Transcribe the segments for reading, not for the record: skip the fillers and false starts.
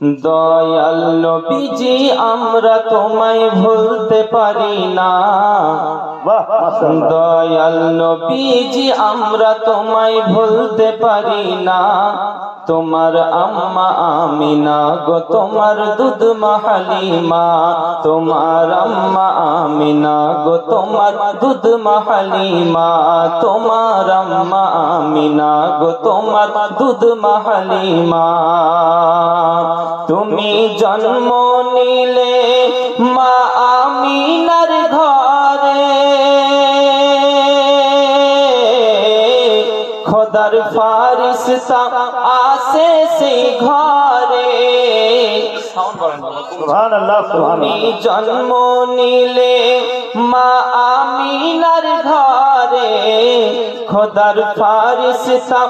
দয়াল নবীজি আমরা তোমায় ভুলতে পারি না। দয়াল নবীজি আমরা তোমায় ভুলতে পারি না। তোমার আম্মা আমিনা গো তোমার দুধ মা হালিমা, তোমার আম্মা আমিনা গো তোমার দুধ মা হালিমা, তোমার আম্মা আমিনা গো তোমার দুধ মা হালিমা। তুমি জন্ম নিলে মা আমিনার ঘরে, খোদার ফারিস্তা আসে সেই ঘরে। তুমি জন্ম নিলে মা আমিনার ঘরে, খোদার ফারিস্তা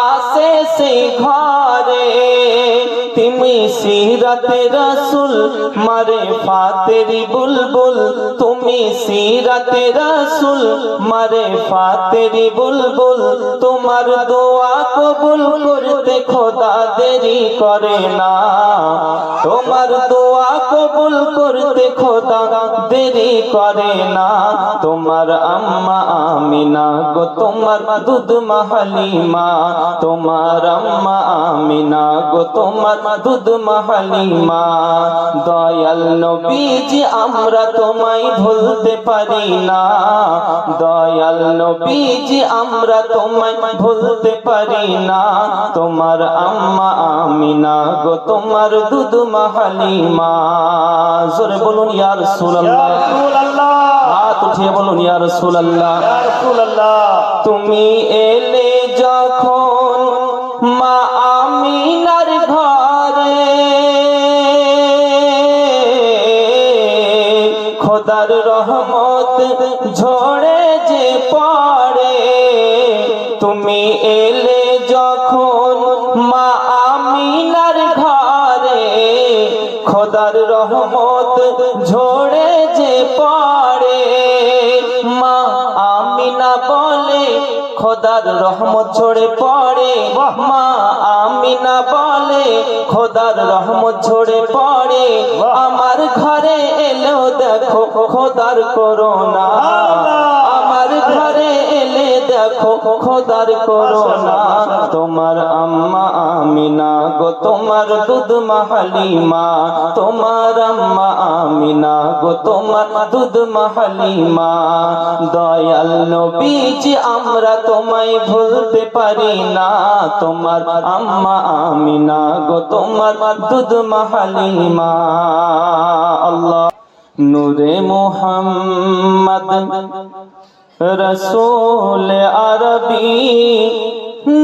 আসে সেই ঘরে। তুমি সিরাতে রাসূল মারে ফাতেরি বুলবুল, তুমি সিরাতে রাসূল মারে ফাতেরি বুলবুল। তোমার দোয়া কবুল করতে খোদা দেরি করে না, তোমার দোয়া কবুল করতে খোদা দেরি করে না। তোমার আম্মা আমিনা গো তোমার দুধ মা হালিমা, তোমার আম্মা আমিনা গো তোমার দুধ মা হালিমা। দয়াল নবীজি আমরা তোমায় ভুলতে পারি না। দয়াল নবীজি আমরা তোমায় ভুলতে পারি না। তোমার আম্মা আমিনা গো তোমার দুধ মা হালিমা। জোরে বলুন ইয়া রাসূলুল্লাহ, হাত উঠিয়ে বলুন ইয়া রাসূলুল্লাহ। তুমি এলে যখন মা আমিনার ঘরে, খোদার রহমত ঝরে যে পড়ে। তুমি এলে যখন মা আমিনার ঘরে, খোদার রহমত ঝরে যে পড়ে। মা আমিনা বলে খোদার রহমত ঝরে পড়ে, মা আমিনা বলে খোদার রহমত ঝরে পড়ে। আমার ঘরে এলো দেখো খোদার করুণা, আমার ঘরে এলে দেখো খোদার করুণা। তোমার আম্মা আমিনা গো তোমার দুধ মা হালিমা, তোমার আম্মা আমিনা গো তোমার দুধ মা হালিমা। দয়াল নবীজি আমরা তোমায় ভুলতে পারি না। তোমার আম্মা আমিনা গো তোমার দুধ মা হালিমা। আল্লাহ নূরে মুহাম্মদ রসূল আরবি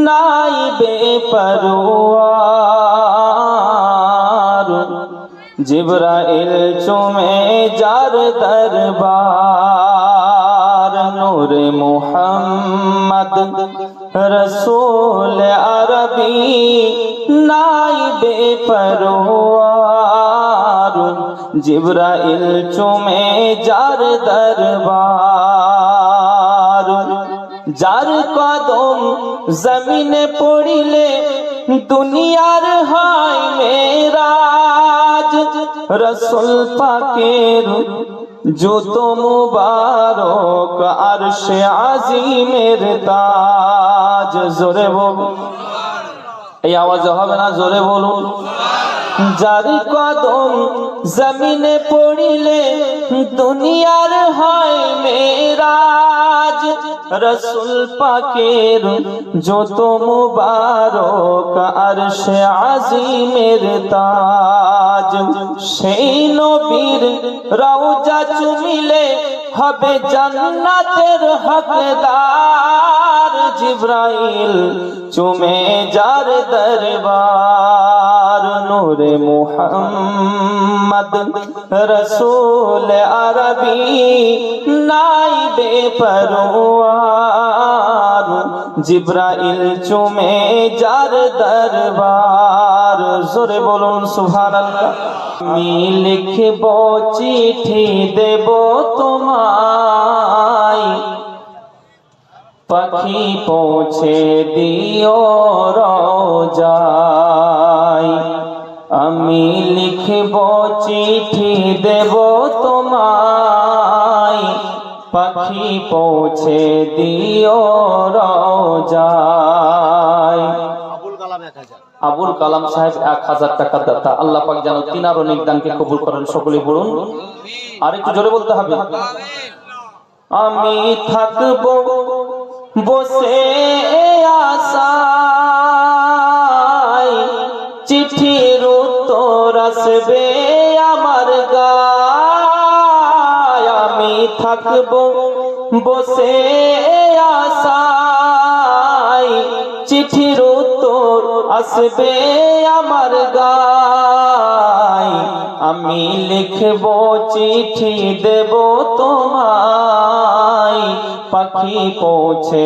নাইবে পরওয়ার, জিবরাইল চুমে যার দরবার। নূরে মুহাম্মদ রসূল আরবি নাইবে পরওয়ার, জিবরাইল চুমে যার দরবার। যার কদম জমিনে পড়িলে দুনিয়ার হয় মেরাজ, রসূল পাকের জুত মুবারক আরশে আজিমের তাজ। জোরে বলুন, এই আওয়াজ হবে না, জোরে বলুন। যার কদম জমিনে পড়িলে দুনিয়ার হয় মেরাজ, রসূল পাকের যত মুবারক আরশে আজিমের তাজ। সেই নবীর রওজা চুমিলে হবে জান্নাতের হকদার, জিবরাইল চুমে যার দরবার। নূরে মুহাম্মদ রসূল আরবি নাইবে পরওয়ার, জিবরাইল চুমে যার দরবার। জোরে বলুন সুবহানাল্লাহ। আমি লিখব চিঠি দেব তোমায়, পাখি পৌঁছে দিও রওজায়। আমি লিখব চিঠি দেব তোমায়, পাখি পৌঁছে দিও রওজায়। আবুল কালাম সাহেব 1000 টাকা দাতা। আল্লাহ পাক যেন তিনার অনেক দানকে কবুল করেন, সকলে বলুন। আর একটু জোরে বলতে হবে। আমি থাকবো বসে আশায়, চিঠির উত্তর আসবে আমার গায়। আমি থাকবো বসে আশায়, চিঠির উত্তর আসবে আমার গায়। আমি লিখব চিঠি দেব তোমায়, পাখি পৌঁছে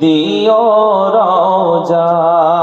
দিও রওজায়।